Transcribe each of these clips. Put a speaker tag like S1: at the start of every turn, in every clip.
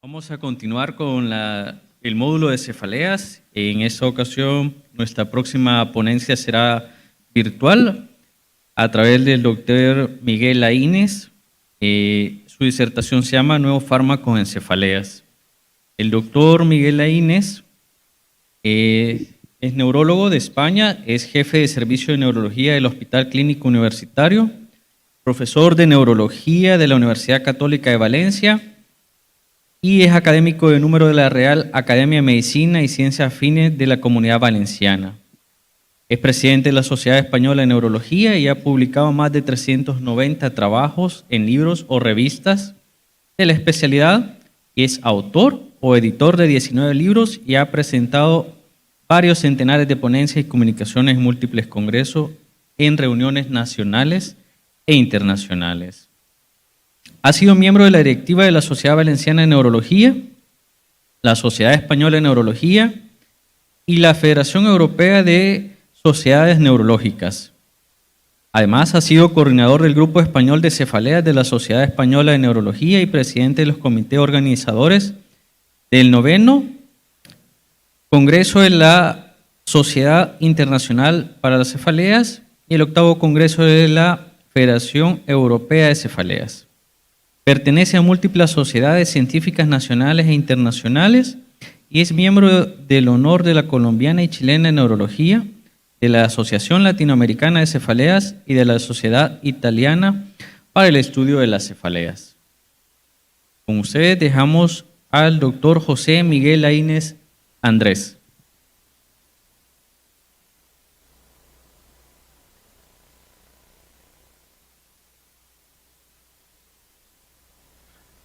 S1: Vamos a continuar con el módulo de cefaleas. En esta ocasión, nuestra próxima ponencia será virtual a través del doctor Miguel Laínez. Su disertación se llama Nuevos fármacos en cefaleas. El doctor Miguel Laínez es neurólogo de España, es jefe de servicio de neurología del Hospital Clínico Universitario, profesor de neurología de la Universidad Católica de Valencia, y es académico de número de la Real Academia de Medicina y Ciencias Afines de la Comunidad Valenciana. Es presidente de la Sociedad Española de Neurología y ha publicado más de 390 trabajos en libros o revistas de la especialidad. Es autor o editor de 19 libros y ha presentado varios centenares de ponencias y comunicaciones en múltiples congresos en reuniones nacionales e internacionales. Ha sido miembro de la directiva de la Sociedad Valenciana de Neurología, la Sociedad Española de Neurología y la Federación Europea de Sociedades Neurológicas. Además, ha sido coordinador del Grupo Español de Cefaleas de la Sociedad Española de Neurología y presidente de los comités organizadores del 9º Congreso de la Sociedad Internacional para las Cefaleas y el 8º Congreso de la Federación Europea de Cefaleas. Pertenece a múltiples sociedades científicas nacionales e internacionales y es miembro del honor de la Colombiana y Chilena de Neurología, de la Asociación Latinoamericana de Cefaleas y de la Sociedad Italiana para el Estudio de las Cefaleas. Con ustedes dejamos al doctor José Miguel Laínez Andrés.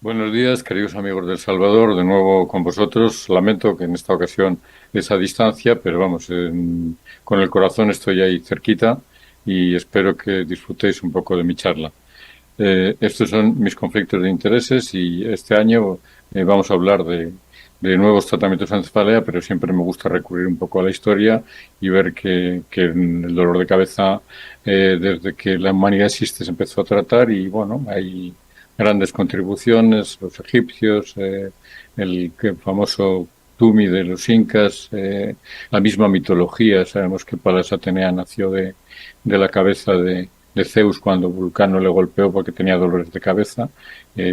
S2: Buenos días, queridos amigos del Salvador, de nuevo con vosotros. Lamento que en esta ocasión es a distancia, pero vamos, con el corazón estoy ahí cerquita y espero que disfrutéis un poco de mi charla. Estos son mis conflictos de intereses y este año vamos a hablar de nuevos tratamientos en cefalea, pero siempre me gusta recurrir un poco a la historia y ver que el dolor de cabeza, desde que la humanidad existe, se empezó a tratar y bueno, hay grandes contribuciones, los egipcios, el famoso Tumi de los incas, la misma mitología. Sabemos que Palas Atenea nació de la cabeza de Zeus cuando Vulcano le golpeó porque tenía dolores de cabeza,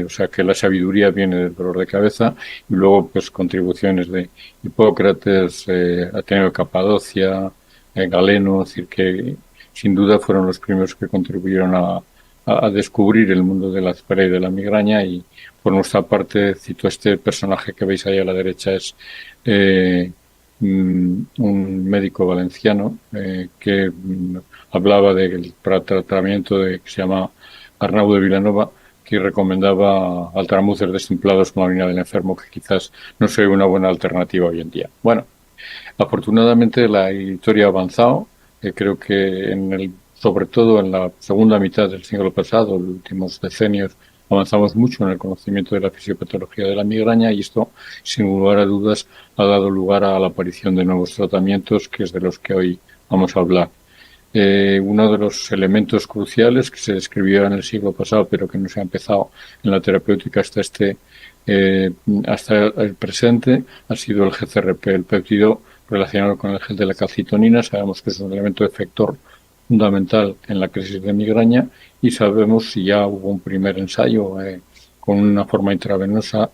S2: o sea que la sabiduría viene del dolor de cabeza, y luego pues contribuciones de Hipócrates, Ateneo de Capadocia, Galeno, es decir que sin duda fueron los primeros que contribuyeron a descubrir el mundo de la cefalea y de la migraña. Y por nuestra parte cito este personaje que veis ahí a la derecha, es un médico valenciano que hablaba del tratamiento que se llama Arnau de Vilanova, que recomendaba altramuces destemplados con la orina del enfermo, que quizás no sea una buena alternativa hoy en día. Bueno, afortunadamente la historia ha avanzado. Creo que sobre todo en la segunda mitad del siglo pasado, los últimos decenios, avanzamos mucho en el conocimiento de la fisiopatología de la migraña y esto, sin lugar a dudas, ha dado lugar a la aparición de nuevos tratamientos, que es de los que hoy vamos a hablar. Uno de los elementos cruciales que se describió en el siglo pasado, pero que no se ha empezado en la terapéutica hasta el presente, ha sido el GCRP, el péptido relacionado con el gel de la calcitonina. Sabemos que es un elemento efector fundamental en la crisis de migraña y sabemos, si ya hubo un primer ensayo con una forma intravenosa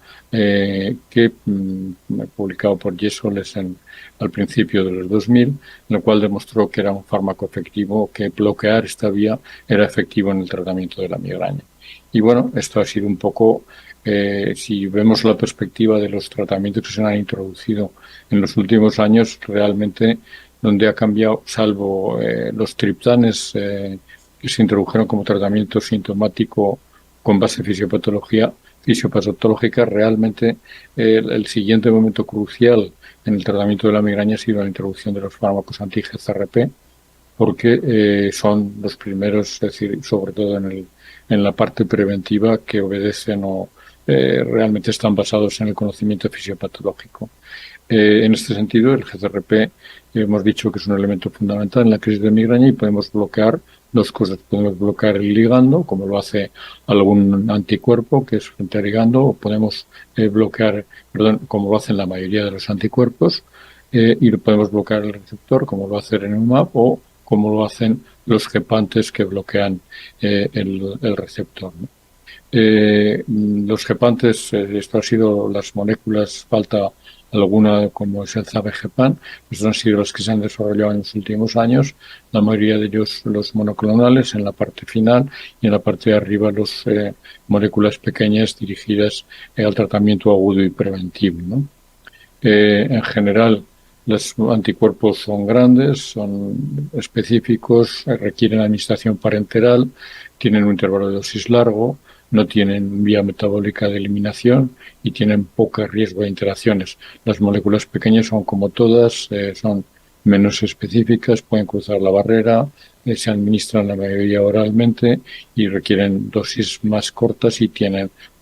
S2: publicado por Yesoles al principio de los 2000, en lo cual demostró que era un fármaco efectivo, que bloquear esta vía era efectivo en el tratamiento de la migraña. Y bueno, esto ha sido un poco, si vemos la perspectiva de los tratamientos que se han introducido en los últimos años, realmente donde ha cambiado, salvo los triptanes que se introdujeron como tratamiento sintomático con base fisiopatológica, realmente el siguiente momento crucial en el tratamiento de la migraña ha sido la introducción de los fármacos anti-GCRP, porque son los primeros, es decir, sobre todo en la parte preventiva, que obedecen o realmente están basados en el conocimiento fisiopatológico. En este sentido, el GCRP hemos dicho que es un elemento fundamental en la crisis de migraña y podemos bloquear dos cosas. Podemos bloquear el ligando, como lo hace algún anticuerpo que es frente al ligando, o podemos bloquear, perdón, como lo hacen la mayoría de los anticuerpos, y podemos bloquear el receptor, como lo hace el Erenumab, o como lo hacen los gepantes que bloquean el receptor, ¿no? Los gepantes, esto ha sido las moléculas, falta alguna como es el zavegepan, estos han sido los que se han desarrollado en los últimos años, la mayoría de ellos los monoclonales en la parte final y en la parte de arriba los moléculas pequeñas dirigidas al tratamiento agudo y preventivo, ¿no? En general, los anticuerpos son grandes, son específicos, requieren administración parenteral, tienen un intervalo de dosis largo, no tienen vía metabólica de eliminación y tienen poco riesgo de interacciones. Las moléculas pequeñas son como todas, son menos específicas, pueden cruzar la barrera, se administran la mayoría oralmente y requieren dosis más cortas y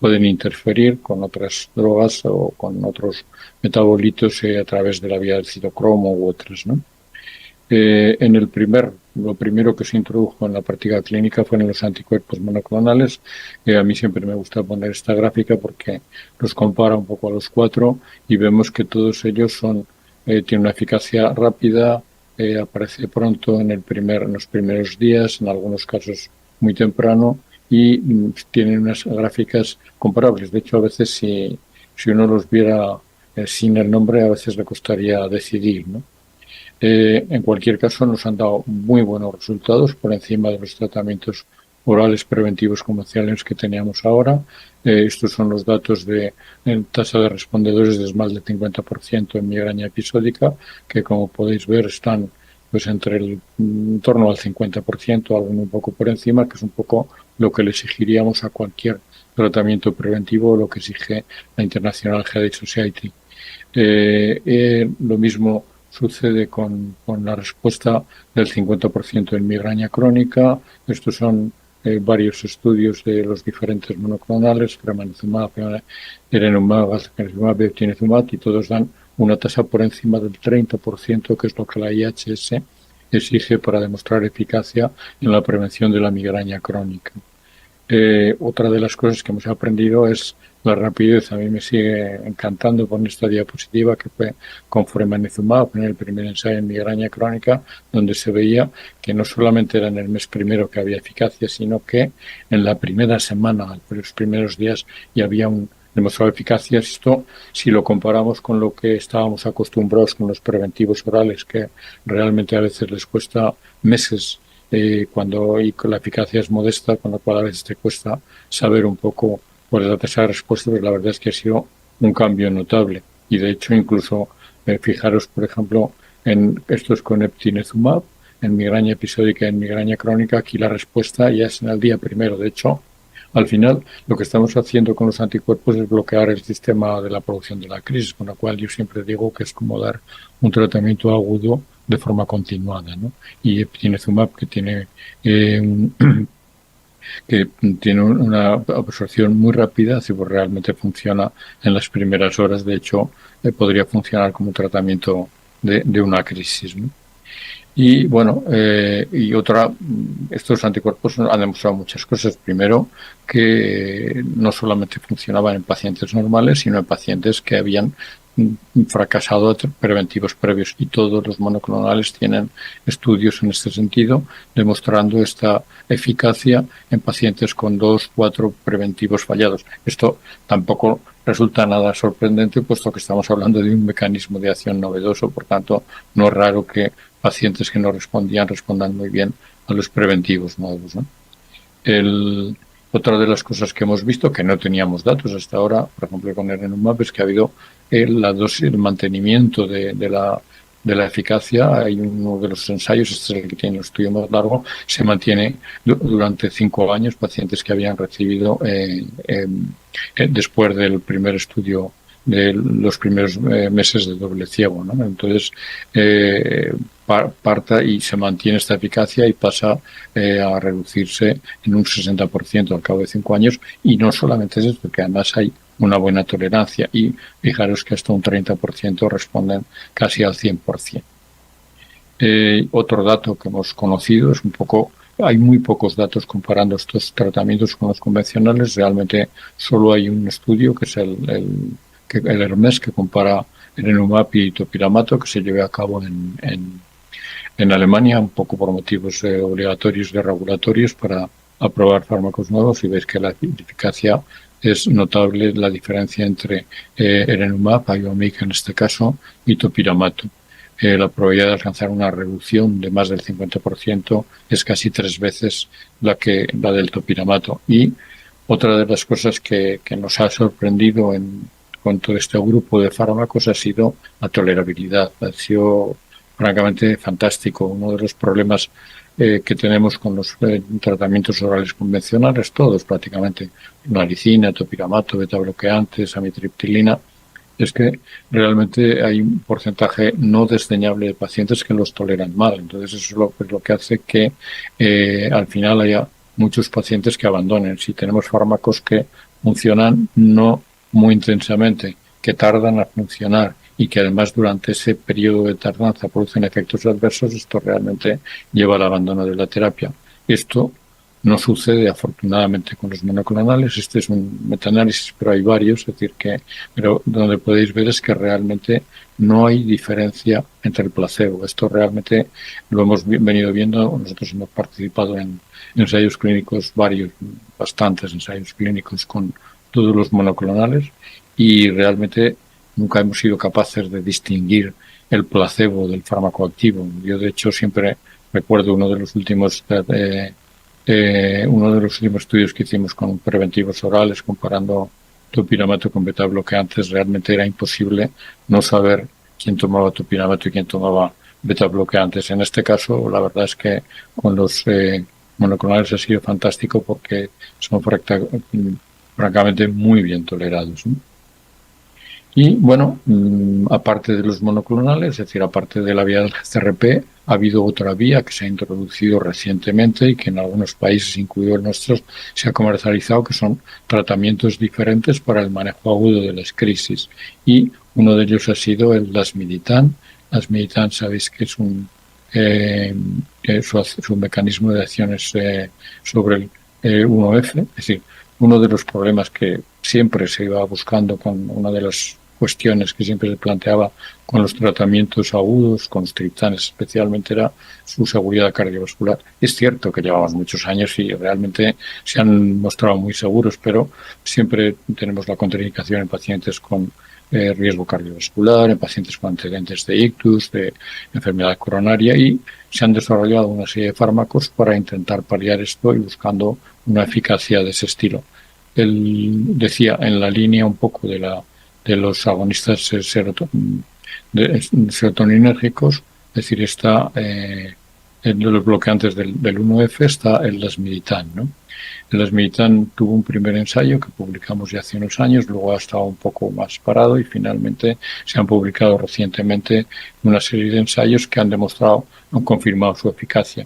S2: pueden interferir con otras drogas o con otros metabolitos a través de la vía del citocromo u otras, ¿no? Lo primero que se introdujo en la práctica clínica fueron los anticuerpos monoclonales. A mí siempre me gusta poner esta gráfica porque los compara un poco a los cuatro y vemos que todos ellos tienen una eficacia rápida, aparece pronto en los primeros días, en algunos casos muy temprano y tienen unas gráficas comparables. De hecho, a veces si uno los viera sin el nombre, a veces le costaría decidir, ¿no? En cualquier caso, nos han dado muy buenos resultados por encima de los tratamientos orales preventivos convencionales que teníamos ahora. Estos son los datos de tasa de respondedores de más del 50% en migraña episódica, que como podéis ver están pues en torno al 50%, algo un poco por encima, que es un poco lo que le exigiríamos a cualquier tratamiento preventivo, lo que exige la International Headache Society. Lo mismo sucede con la respuesta del 50% en migraña crónica. Estos son varios estudios de los diferentes monoclonales, fremanezumab, erenumab, alzheimerumab, eftilizumab, y todos dan una tasa por encima del 30%, que es lo que la IHS exige para demostrar eficacia en la prevención de la migraña crónica. Otra de las cosas que hemos aprendido es la rapidez. A mí me sigue encantando poner esta diapositiva que fue con fremanezumab en el primer ensayo en migraña crónica, donde se veía que no solamente era en el mes primero que había eficacia, sino que en la primera semana, en los primeros días, ya había demostrado eficacia. Esto, si lo comparamos con lo que estábamos acostumbrados con los preventivos orales, que realmente a veces les cuesta meses y con la eficacia es modesta, con lo cual a veces te cuesta saber un poco cuál es la tasa de respuesta, pero la verdad es que ha sido un cambio notable. Y de hecho, incluso fijaros, por ejemplo, en estos con eftilizumab, en migraña episódica y en migraña crónica, aquí la respuesta ya es en el día primero. De hecho, al final, lo que estamos haciendo con los anticuerpos es bloquear el sistema de la producción de la crisis, con lo cual yo siempre digo que es como dar un tratamiento agudo de forma continuada, ¿no? Y eftilizumab, que tiene una absorción muy rápida, si pues realmente funciona en las primeras horas. De hecho, podría funcionar como tratamiento de una crisis, ¿no? Y bueno, estos anticuerpos han demostrado muchas cosas. Primero, que no solamente funcionaban en pacientes normales, sino en pacientes que habían fracasado preventivos previos. Y todos los monoclonales tienen estudios en este sentido, demostrando esta eficacia en pacientes con 2, 4 preventivos fallados. Esto tampoco resulta nada sorprendente, puesto que estamos hablando de un mecanismo de acción novedoso. Por tanto, no es raro que pacientes que no respondían respondan muy bien a los preventivos nuevos, ¿no? Otra de las cosas que hemos visto, que no teníamos datos hasta ahora, por ejemplo con el erenumab, es que ha habido el mantenimiento de la eficacia. Hay uno de los ensayos, este es el que tiene el estudio más largo, se mantiene durante 5 años, pacientes que habían recibido después del primer estudio de los primeros meses de doble ciego, ¿no? Entonces, parta y se mantiene esta eficacia y pasa a reducirse en un 60% al cabo de 5 años. Y no solamente es esto, que además hay una buena tolerancia, y fijaros que hasta un 30% responden casi al 100%. Otro dato que hemos conocido es un poco, hay muy pocos datos comparando estos tratamientos con los convencionales. Realmente solo hay un estudio que es el Hermes, que compara Erenumab y topiramato, que se lleve a cabo en Alemania, un poco por motivos obligatorios de regulatorios para aprobar fármacos nuevos, y veis que la eficacia es notable, la diferencia entre Erenumab, Iomig en este caso, y topiramato. La probabilidad de alcanzar una reducción de más del 50% es casi 3 veces la del topiramato. Y otra de las cosas que nos ha sorprendido con todo este grupo de fármacos ha sido la tolerabilidad. Ha sido francamente fantástico. Uno de los problemas que tenemos con los tratamientos orales convencionales, todos prácticamente, naricina, topiramato, betabloqueantes, amitriptilina, es que realmente hay un porcentaje no desdeñable de pacientes que los toleran mal. Entonces eso es lo que hace que al final haya muchos pacientes que abandonen. Si tenemos fármacos que funcionan no muy intensamente, que tardan a funcionar y que además durante ese periodo de tardanza producen efectos adversos, esto realmente lleva al abandono de la terapia. Esto no sucede afortunadamente con los monoclonales. Este es un metaanálisis, pero hay varios, es decir pero donde podéis ver es que realmente no hay diferencia entre el placebo. Esto realmente lo hemos venido viendo. Nosotros hemos participado en ensayos clínicos, bastantes ensayos clínicos con todos los monoclonales, y realmente nunca hemos sido capaces de distinguir el placebo del fármaco activo. Yo, de hecho, siempre recuerdo uno de los últimos estudios que hicimos con preventivos orales comparando topiramato con betabloqueantes. Realmente era imposible no saber quién tomaba topiramato y quién tomaba betabloqueantes. En este caso, la verdad es que con los monoclonales ha sido fantástico porque son francamente muy bien tolerados, ¿no? Y bueno, aparte de los monoclonales, es decir, aparte de la vía del CRP, ha habido otra vía que se ha introducido recientemente y que en algunos países, incluido el nuestro, se ha comercializado, que son tratamientos diferentes para el manejo agudo de las crisis. Y uno de ellos ha sido el lasmiditan. Lasmiditan, sabéis que es su mecanismo de acciones sobre el 1F, es decir, uno de los problemas que siempre se iba buscando, con una de las cuestiones que siempre se planteaba con los tratamientos agudos, con los triptanes especialmente, era su seguridad cardiovascular. Es cierto que llevamos muchos años y realmente se han mostrado muy seguros, pero siempre tenemos la contraindicación en pacientes con riesgo cardiovascular, en pacientes con antecedentes de ictus, de enfermedad coronaria, y se han desarrollado una serie de fármacos para intentar paliar esto y buscando una eficacia de ese estilo. Él decía, en la línea un poco de los agonistas serotoninérgicos, es decir, está en los bloqueantes del 1F, está el lasmiditan, ¿no? El lasmiditan tuvo un primer ensayo que publicamos ya hace unos años, luego ha estado un poco más parado y finalmente se han publicado recientemente una serie de ensayos que han confirmado su eficacia.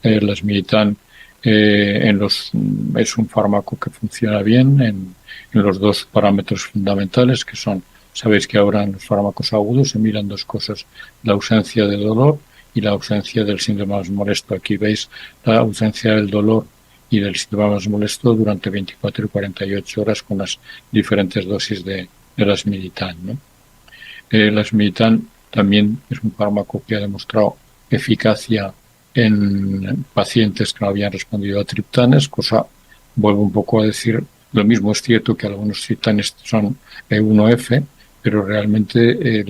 S2: El lasmiditan es un fármaco que funciona bien en los dos parámetros fundamentales, que son, sabéis que ahora en los fármacos agudos se miran dos cosas: la ausencia de dolor y la ausencia del síndrome más molesto. Aquí veis la ausencia del dolor y del síndrome más molesto durante 24 y 48 horas con las diferentes dosis de lasmiditan, ¿no? Lasmiditan también es un fármaco que ha demostrado eficacia en pacientes que no habían respondido a triptanes, vuelvo un poco a decir, lo mismo es cierto que algunos triptanes son E1F, pero realmente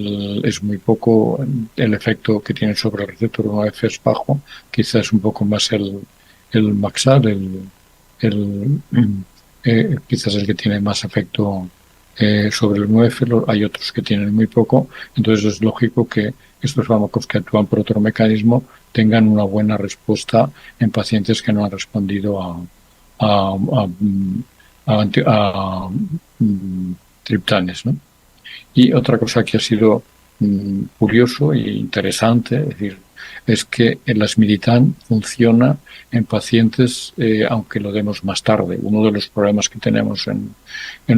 S2: es muy poco el efecto que tienen sobre el receptor 1F, es bajo, quizás un poco más el Maxar, quizás el que tiene más efecto sobre el 1F, hay otros que tienen muy poco. Entonces es lógico que estos fármacos que actúan por otro mecanismo tengan una buena respuesta en pacientes que no han respondido a triptanes, ¿no? Y otra cosa que ha sido curioso e interesante, es decir, es que el lasmiditan funciona en pacientes aunque lo demos más tarde. Uno de los problemas que tenemos en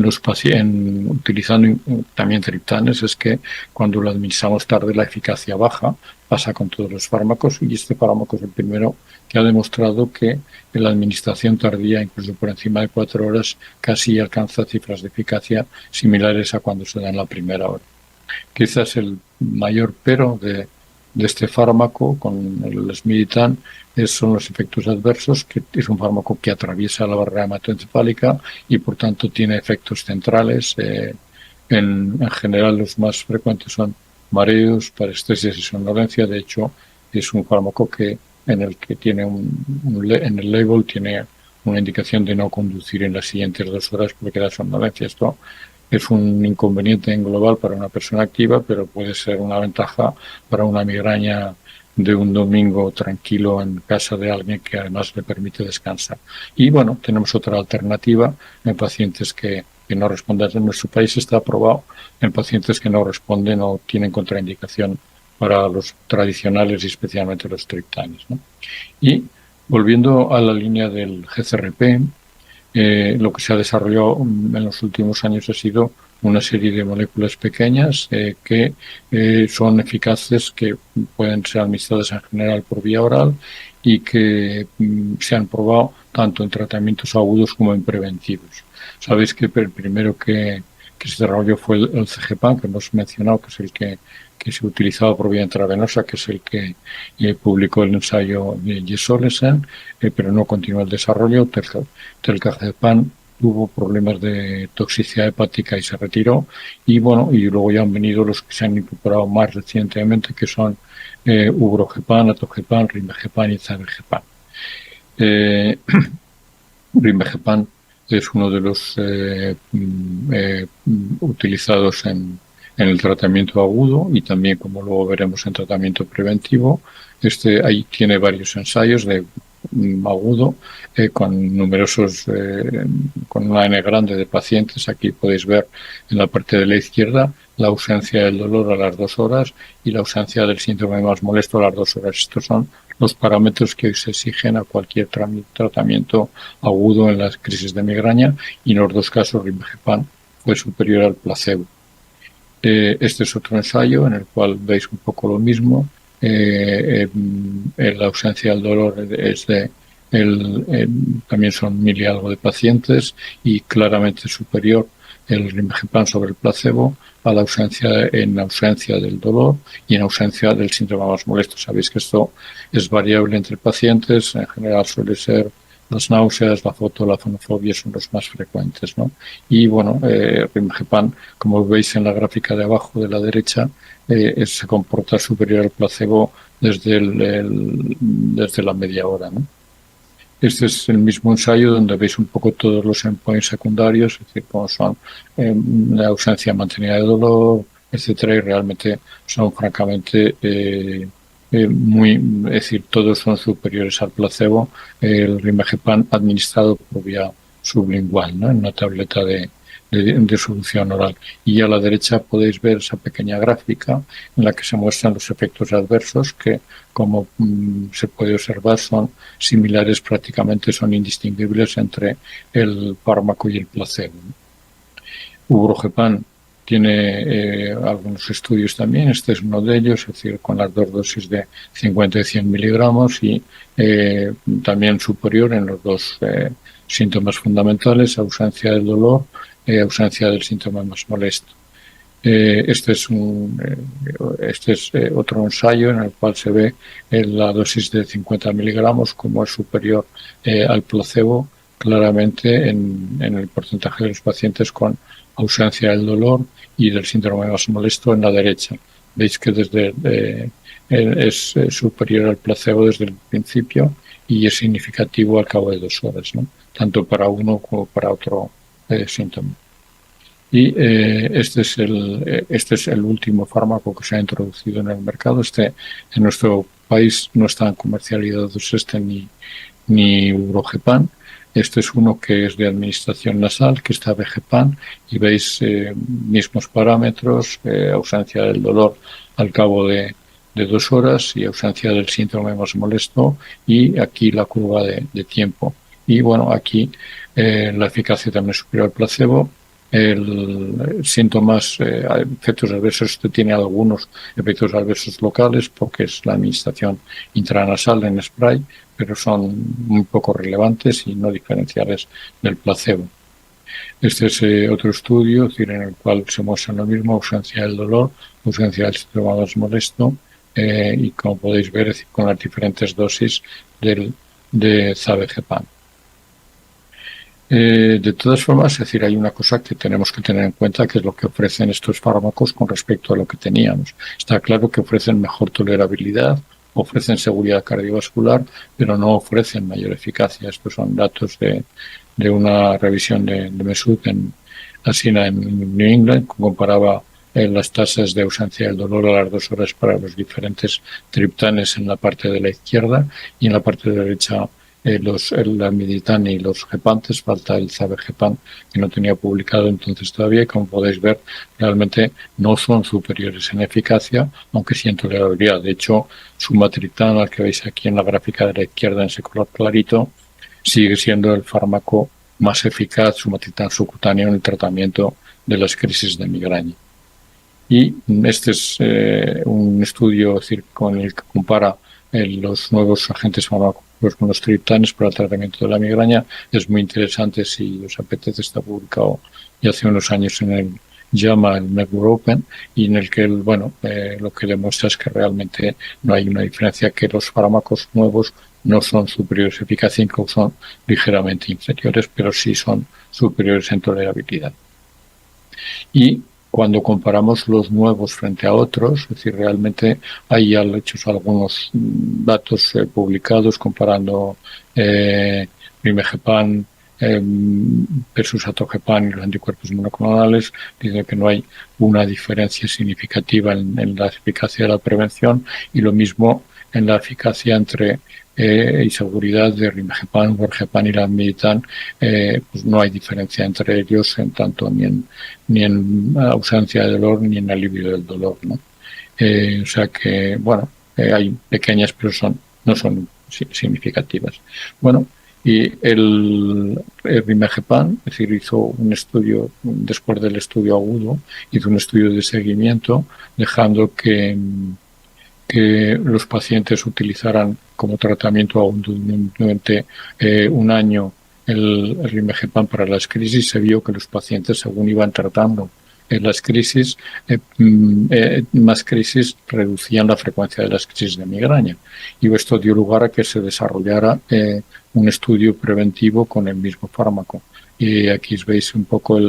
S2: los pacientes utilizando también triptanes es que cuando lo administramos tarde la eficacia baja. Pasa con todos los fármacos y este fármaco es el primero que ha demostrado que la administración tardía, incluso por encima de 4 horas, casi alcanza cifras de eficacia similares a cuando se da en la primera hora. Quizás el mayor pero de este fármaco con el lasmiditan son los efectos adversos, que es un fármaco que atraviesa la barrera hematoencefálica y por tanto tiene efectos centrales. En general los más frecuentes son mareos, parestesia y somnolencia. De hecho, es un fármaco en el que tiene en el label tiene una indicación de no conducir en las siguientes 2 horas porque da somnolencia. Esto es un inconveniente en global para una persona activa, pero puede ser una ventaja para una migraña de un domingo tranquilo en casa de alguien que además le permite descansar. Y bueno, tenemos otra alternativa en pacientes que no responden. En nuestro país está aprobado en pacientes que no responden o tienen contraindicación para los tradicionales y especialmente los triptanes, ¿no? Y volviendo a la línea del GCRP, lo que se ha desarrollado en los últimos años ha sido una serie de moléculas pequeñas que son eficaces, que pueden ser administradas en general por vía oral y que se han probado tanto en tratamientos agudos como en preventivos. Sabéis que el primero que se desarrolló fue el CGPAN, que hemos mencionado, que es el que se utilizaba por vía intravenosa, que es el que publicó el ensayo de Yesolesen, pero no continuó el desarrollo. Telcagepam tuvo problemas de toxicidad hepática y se retiró. Y bueno, y luego ya han venido los que se han incorporado más recientemente, que son Ubrogepam, Atogepam, Rimegepam y Zavegepam. Rimegepam es uno de los utilizados en el tratamiento agudo y también, como luego veremos, en tratamiento preventivo. Ahí tiene varios ensayos de agudo con numerosos, con una N grande de pacientes. Aquí podéis ver en la parte de la izquierda la ausencia del dolor a las 2 horas y la ausencia del síntoma más molesto a las 2 horas. Estos son los parámetros que se exigen a cualquier tratamiento agudo en las crisis de migraña, y en los 2 casos Rimegepam fue superior al placebo. Este es otro ensayo en el cual veis un poco lo mismo. La ausencia del dolor es también son 1000 y algo de pacientes y claramente superior el Rimegepam sobre el placebo a la ausencia del dolor y en ausencia del síntoma más molesto. Sabéis que esto es variable entre pacientes, en general suele ser las náuseas, la fonofonofobia son los más frecuentes, ¿no? Y bueno, Rimegepam, como veis en la gráfica de abajo de la derecha, se comporta superior al placebo desde la media hora, ¿no? Este es el mismo ensayo donde veis un poco todos los endpoints secundarios, es decir, como son la ausencia mantenida de dolor, etcétera, y realmente son francamente es decir, todos son superiores al placebo. El Rimegepam administrado por vía sublingual, ¿no? En una tableta de solución oral. Y a la derecha podéis ver esa pequeña gráfica en la que se muestran los efectos adversos que, como se puede observar, son similares, prácticamente son indistinguibles entre el fármaco y el placebo. Ubrogepam tiene algunos estudios también, este es uno de ellos, es decir, con las 2 dosis de 50 y 100 miligramos y también superior en los 2 síntomas fundamentales, ausencia del dolor, ausencia del síntoma más molesto. Este es otro ensayo en el cual se ve la dosis de 50 miligramos como es superior al placebo, claramente en el porcentaje de los pacientes con ausencia del dolor y del síndrome más molesto en la derecha. Veis que es superior al placebo desde el principio y es significativo al cabo de 2 horas, ¿no? Tanto para uno como para otro síntoma. Y este es el último fármaco que se ha introducido en el mercado. En nuestro país no están comercializados ni Ubrogepam. Este es uno que es de administración nasal, que está Vegepam, y veis mismos parámetros, ausencia del dolor al cabo de de 2 horas y ausencia del síntoma más molesto, y aquí la curva de tiempo. Y bueno, aquí la eficacia también es superior al placebo. Síntomas, efectos adversos, esto tiene algunos efectos adversos locales porque es la administración intranasal en spray, pero son muy poco relevantes y no diferenciales del placebo. Este es otro estudio, es decir, en el cual se muestra lo mismo: ausencia del dolor, ausencia del síntoma más molesto, y como podéis ver, es decir, con las diferentes dosis de zavegepam. De todas formas, es decir, hay una cosa que tenemos que tener en cuenta, que es lo que ofrecen estos fármacos con respecto a lo que teníamos. Está claro que ofrecen mejor tolerabilidad, ofrecen seguridad cardiovascular, pero no ofrecen mayor eficacia. Estos son datos de una revisión de Mesut en New England, que comparaba las tasas de ausencia del dolor a las 2 horas para los diferentes triptanes en la parte de la izquierda, y en la parte de la derecha el lamiditán y los gepantes. Falta el zavegepam, que no tenía publicado entonces todavía, y como podéis ver, realmente no son superiores en eficacia, aunque sí en tolerabilidad. De hecho, sumatriptán, al que veis aquí en la gráfica de la izquierda en ese color clarito, sigue siendo el fármaco más eficaz, sumatriptán subcutáneo, en el tratamiento de las crisis de migraña. Y este es un estudio, es decir, con el que compara los nuevos agentes farmacológicos con los triptanes para el tratamiento de la migraña. Es muy interesante, si os apetece. Está publicado ya hace unos años en el JAMA, el Network Open, y en el que lo que demuestra es que realmente no hay una diferencia, que los fármacos nuevos no son superiores en eficacia, incluso son ligeramente inferiores, pero sí son superiores en tolerabilidad. Y cuando comparamos los nuevos frente a otros, es decir, realmente hay ya hechos algunos datos publicados comparando rimegepam versus atogepam y los anticuerpos monoclonales, diciendo que no hay una diferencia significativa en la eficacia de la prevención, y lo mismo en la eficacia y seguridad de rimegepam, vorgepam y lamiditán. Pues no hay diferencia entre ellos, en tanto ni en ausencia de dolor ni en alivio del dolor, ¿no? O sea que, bueno, hay pequeñas, pero no son significativas. Bueno, y el rimegepam, es decir, hizo un estudio, después del estudio agudo, hizo un estudio de seguimiento, dejando que los pacientes utilizaran como tratamiento aún durante un año el rimegepam para las crisis. Se vio que los pacientes, según iban tratando en las crisis, más crisis, reducían la frecuencia de las crisis de migraña. Y esto dio lugar a que se desarrollara un estudio preventivo con el mismo fármaco. Y aquí veis un poco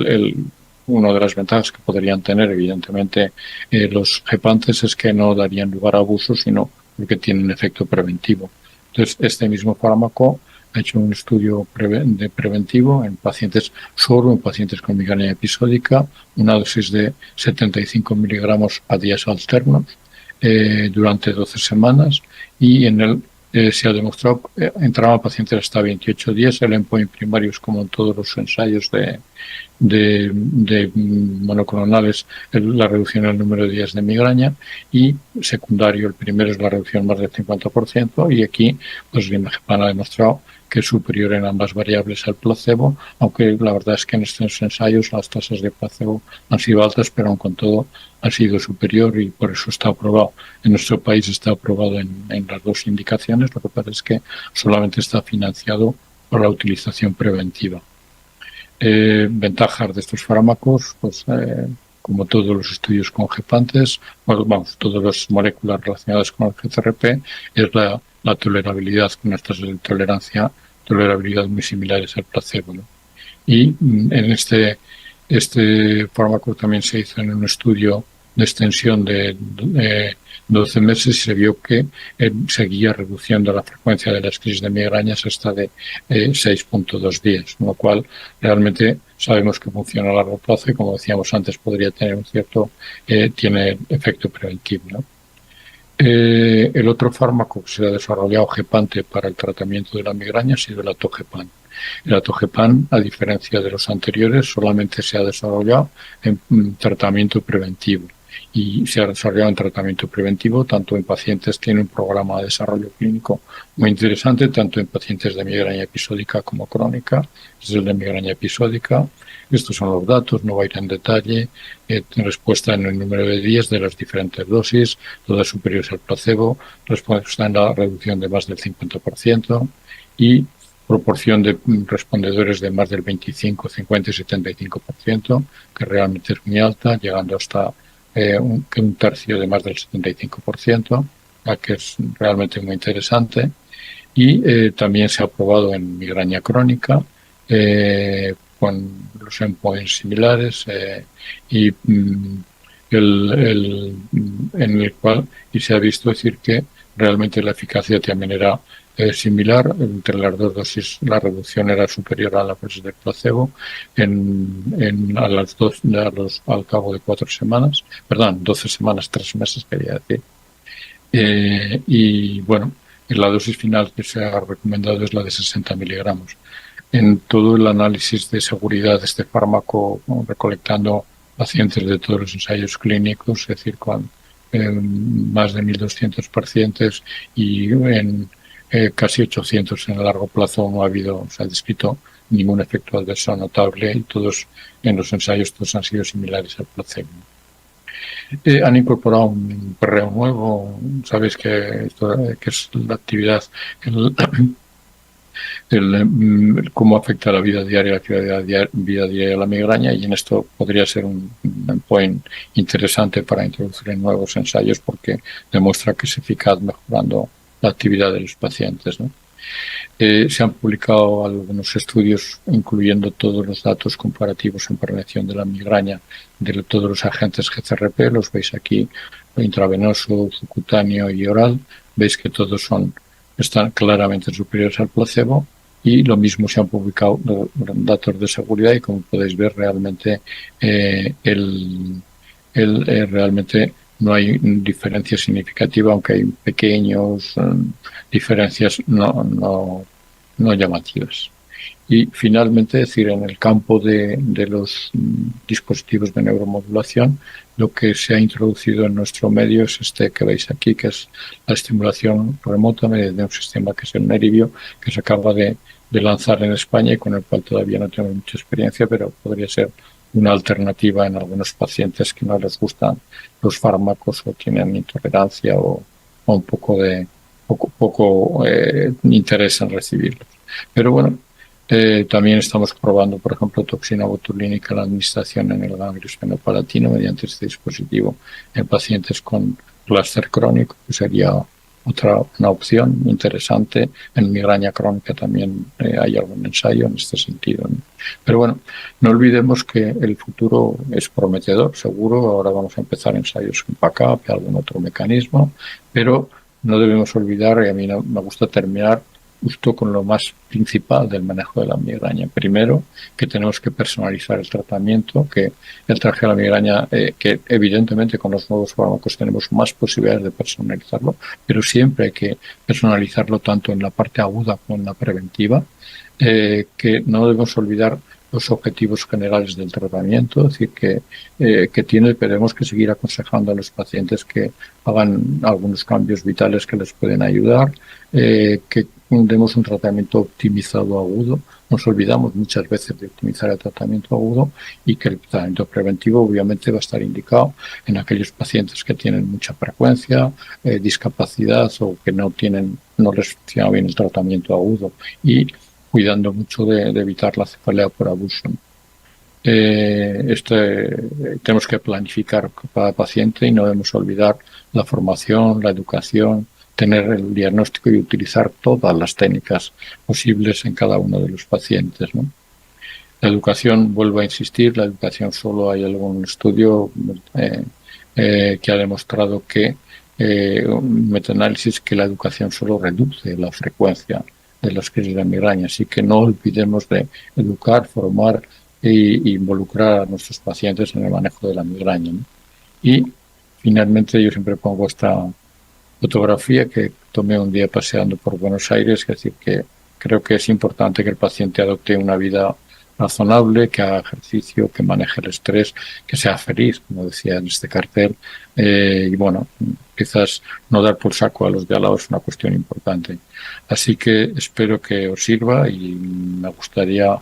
S2: una de las ventajas que podrían tener, evidentemente, los gepantes, es que no darían lugar a abusos, sino porque tienen efecto preventivo. Entonces, este mismo fármaco ha hecho un estudio preventivo en pacientes, solo en pacientes con migraña episódica, una dosis de 75 miligramos a días alternos durante 12 semanas, y en él se ha demostrado que entraban pacientes hasta 28 días. El endpoint primario es, como en todos los ensayos de monoclonales, la reducción en el número de días de migraña, y secundario, el primero es la reducción más del 50%, y aquí pues rimegepam ha demostrado que es superior en ambas variables al placebo, aunque la verdad es que en estos ensayos las tasas de placebo han sido altas, pero aun con todo ha sido superior, y por eso está aprobado. En nuestro país está aprobado en las dos indicaciones. Lo que pasa es que solamente está financiado por la utilización preventiva. Ventajas de estos fármacos, pues como todos los estudios con gepantes, todas las moléculas relacionadas con el GCRP, es la tolerabilidad, con estas de tolerabilidad muy similares al placebo, ¿no? Y en este fármaco también se hizo en un estudio de extensión de 12 meses, y se vio que seguía reduciendo la frecuencia de las crisis de migrañas hasta de 6.2 días, lo cual realmente sabemos que funciona a largo plazo, y como decíamos antes, podría tener tiene efecto preventivo, ¿no? El otro fármaco que se ha desarrollado, gepante, para el tratamiento de la migraña ha sido el atogepam. El atogepam, a diferencia de los anteriores, solamente se ha desarrollado en tratamiento preventivo, y se ha desarrollado un tratamiento preventivo tanto en pacientes, tiene un programa de desarrollo clínico muy interesante, tanto en pacientes de migraña episódica como crónica, es el de migraña episódica. Estos son los datos, no voy a ir en detalle, respuesta en el número de días de las diferentes dosis, todas superiores al placebo, respuesta en la reducción de más del 50% y proporción de respondedores de más del 25, 50 y 75%, que realmente es muy alta, llegando hasta un tercio de más del 75%, que es realmente muy interesante. Y también se ha probado en migraña crónica, con los endpoints similares y en el cual y se ha visto decir que realmente la eficacia también era similar entre las dos dosis. La reducción era superior a la dosis del placebo al cabo de 4 semanas, perdón, 12 semanas, 3 meses quería decir. Y bueno, la dosis final que se ha recomendado es la de 60 miligramos. En todo el análisis de seguridad de este fármaco, recolectando pacientes de todos los ensayos clínicos, es decir, con más de 1.200 pacientes y en casi 800 en el largo plazo, no ha habido, se ha descrito ningún efecto adverso notable y todos en los ensayos todos han sido similares al placebo. Han incorporado un perreo nuevo, sabéis que es la actividad, cómo afecta la vida diaria, la vida diaria de la migraña, y en esto podría ser un point interesante para introducir en nuevos ensayos porque demuestra que es eficaz mejorando la actividad de los pacientes, ¿no? Se han publicado algunos estudios incluyendo todos los datos comparativos en prevención de la migraña de todos los agentes GCRP, los veis aquí, intravenoso, subcutáneo y oral, veis que todos están claramente superiores al placebo, y lo mismo se han publicado datos de seguridad y como podéis ver realmente realmente no hay diferencia significativa, aunque hay pequeños diferencias no llamativas. Y finalmente, es decir, en el campo de los dispositivos de neuromodulación, lo que se ha introducido en nuestro medio es este que veis aquí, que es la estimulación remota mediante un sistema que es el Nerivio, que se acaba de lanzar en España y con el cual todavía no tengo mucha experiencia, pero podría ser una alternativa en algunos pacientes que no les gustan los fármacos o tienen intolerancia o un poco interés en recibirlos. Pero bueno, también estamos probando, por ejemplo, toxina botulínica, la administración en el ganglio espinopalatino mediante este dispositivo en pacientes con clúster crónico, que sería una opción interesante. En migraña crónica también hay algún ensayo en este sentido, ¿no? Pero bueno, no olvidemos que el futuro es prometedor, seguro. Ahora vamos a empezar ensayos en PACAP y algún otro mecanismo, pero no debemos olvidar, y a mí me gusta terminar justo con lo más principal del manejo de la migraña. Primero, que tenemos que personalizar el tratamiento, que el traje de la migraña, que evidentemente con los nuevos fármacos tenemos más posibilidades de personalizarlo, pero siempre hay que personalizarlo tanto en la parte aguda como en la preventiva, que no debemos olvidar los objetivos generales del tratamiento, es decir, que tenemos que seguir aconsejando a los pacientes que hagan algunos cambios vitales que les pueden ayudar, que demos un tratamiento optimizado agudo. Nos olvidamos muchas veces de optimizar el tratamiento agudo, y que el tratamiento preventivo obviamente va a estar indicado en aquellos pacientes que tienen mucha frecuencia, discapacidad o que no les funciona bien el tratamiento agudo, y cuidando mucho de evitar la cefalea por abuso. Tenemos que planificar cada paciente y no debemos olvidar la formación, la educación, tener el diagnóstico y utilizar todas las técnicas posibles en cada uno de los pacientes, ¿no? La educación, vuelvo a insistir, la educación solo hay algún estudio que ha demostrado un metaanálisis que la educación solo reduce la frecuencia de las crisis de migraña, así que no olvidemos de educar, formar e involucrar a nuestros pacientes en el manejo de la migraña, ¿no? Y finalmente yo siempre pongo esta fotografía que tomé un día paseando por Buenos Aires, es decir, que creo que es importante que el paciente adopte una vida razonable, que haga ejercicio, que maneje el estrés, que sea feliz, como decía en este cartel. Y bueno, quizás no dar por saco a los de al lado es una cuestión importante. Así que espero que os sirva y me gustaría...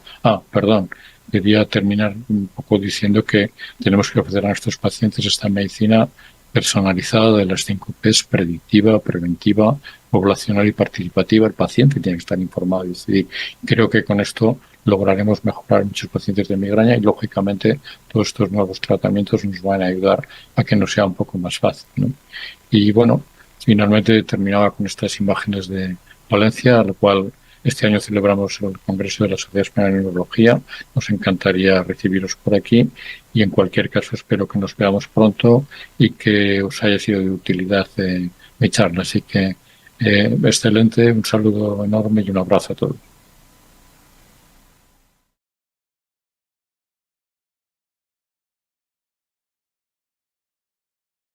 S2: perdón. Quería terminar un poco diciendo que tenemos que ofrecer a nuestros pacientes esta medicina personalizada de las 5 P's: predictiva, preventiva, poblacional y participativa. El paciente tiene que estar informado y decidir. Creo que con esto lograremos mejorar muchos pacientes de migraña y, lógicamente, todos estos nuevos tratamientos nos van a ayudar a que nos sea un poco más fácil, ¿no? Y bueno, finalmente terminaba con estas imágenes de Valencia, a lo cual este año celebramos el Congreso de la Sociedad Española de Neurología. Nos encantaría recibiros por aquí y, en cualquier caso, espero que nos veamos pronto y que os haya sido de utilidad mi charla. Así que excelente, un saludo enorme y un abrazo a todos.